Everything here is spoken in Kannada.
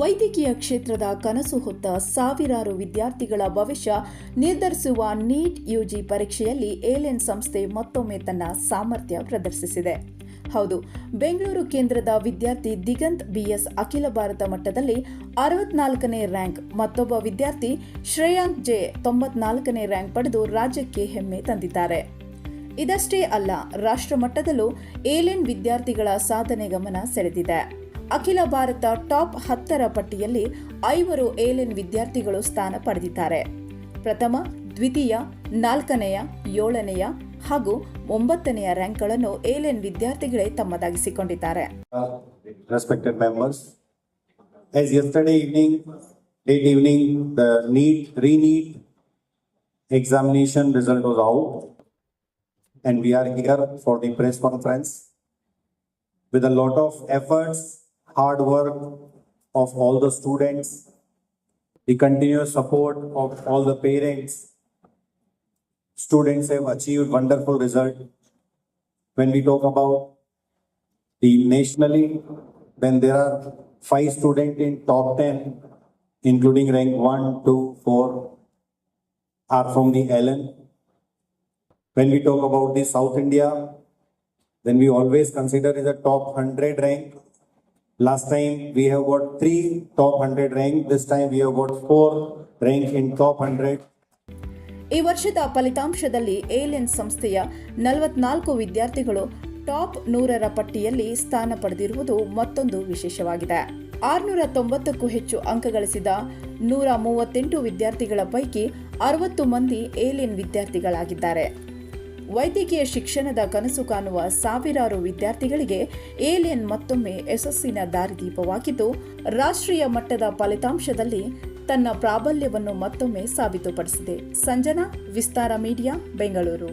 ವೈದ್ಯಕೀಯ ಕ್ಷೇತ್ರದ ಕನಸು ಹೊತ್ತ ಸಾವಿರಾರು ವಿದ್ಯಾರ್ಥಿಗಳ ಭವಿಷ್ಯ ನಿರ್ಧರಿಸುವ ನೀಟ್ ಯುಜಿ ಪರೀಕ್ಷೆಯಲ್ಲಿ ಏಲೆನ್ ಸಂಸ್ಥೆ ಮತ್ತೊಮ್ಮೆ ತನ್ನ ಸಾಮರ್ಥ್ಯ ಪ್ರದರ್ಶಿಸಿದೆ. ಹೌದು, ಬೆಂಗಳೂರು ಕೇಂದ್ರದ ವಿದ್ಯಾರ್ಥಿ ದಿಗಂತ್ ಬಿಎಸ್ ಅಖಿಲ ಭಾರತ ಮಟ್ಟದಲ್ಲಿ 64ನೇ ರ್ಯಾಂಕ್, ಮತ್ತೊಬ್ಬ ವಿದ್ಯಾರ್ಥಿ ಶ್ರೇಯಾಂಕ್ ಜೆ 94ನೇ ರ್ಯಾಂಕ್ ಪಡೆದು ರಾಜ್ಯಕ್ಕೆ ಹೆಮ್ಮೆ ತಂದಿದ್ದಾರೆ. ಇದಷ್ಟೇ ಅಲ್ಲ, ರಾಷ್ಟ್ರ ಮಟ್ಟದಲ್ಲೂ ಏಲೆನ್ ವಿದ್ಯಾರ್ಥಿಗಳ ಸಾಧನೆ ಗಮನ ಸೆಳೆದಿದೆ. ಅಖಿಲ ಭಾರತ ಟಾಪ್ 10ರ ಪಟ್ಟಿಯಲ್ಲಿ 5 ಏಲೆನ್ ವಿದ್ಯಾರ್ಥಿಗಳು ಸ್ಥಾನ ಪಡೆದಿದ್ದಾರೆ. ಪ್ರಥಮ, ದ್ವಿತೀಯ, 4ನೇಯ, 7ನೇಯ ಹಾಗೂ 9ನೇಯ ರ್ಯಾಂಕ್ಗಳನ್ನು ಏಲೆನ್ ವಿದ್ಯಾರ್ಥಿಗಳೇ ತಮ್ಮದಾಗಿಸಿಕೊಂಡಿದ್ದಾರೆ. Respected members, as yesterday late evening, the re-NEET examination result was out, and we are here for the press conference with a lot of efforts, hard work of all the students, the continuous support of all the parents. Students have achieved wonderful result. When we talk about the nationally, then there are 5 students in top 10, including rank 1, 2, 4 are from the Allen. When we talk about the South India, then we always consider it a top 100 rank. Last time we have got 3 top 100 rank. This time we have got 4 rank in top 100. ಈ ವರ್ಷದ ಫಲಿತಾಂಶದಲ್ಲಿ ಏಲೆನ್ ಸಂಸ್ಥೆಯ 44 ವಿದ್ಯಾರ್ಥಿಗಳು ಟಾಪ್ 100ರ ಪಟ್ಟಿಯಲ್ಲಿ ಸ್ಥಾನ ಪಡೆದಿರುವುದು ಮತ್ತೊಂದು ವಿಶೇಷವಾಗಿದೆ. 690ಕ್ಕೂ ಹೆಚ್ಚು ಅಂಕ ಗಳಿಸಿದ 138 ವಿದ್ಯಾರ್ಥಿಗಳ ಪೈಕಿ 60 ಮಂದಿ ಏಲೆನ್ ವಿದ್ಯಾರ್ಥಿಗಳಾಗಿದ್ದಾರೆ. ವೈದ್ಯಕೀಯ ಶಿಕ್ಷಣದ ಕನಸು ಕಾಣುವ ಸಾವಿರಾರು ವಿದ್ಯಾರ್ಥಿಗಳಿಗೆ ಏಲೆನ್ ಮತ್ತೊಮ್ಮೆ ಯಶಸ್ಸಿನ ದಾರಿದೀಪವಾಗಿದ್ದು, ರಾಷ್ಟ್ರೀಯ ಮಟ್ಟದ ಫಲಿತಾಂಶದಲ್ಲಿ ತನ್ನ ಪ್ರಾಬಲ್ಯವನ್ನು ಮತ್ತೊಮ್ಮೆ ಸಾಬೀತುಪಡಿಸಿದೆ. ಸಂಜನಾ, ವಿಸ್ತಾರ ಮೀಡಿಯಾ, ಬೆಂಗಳೂರು.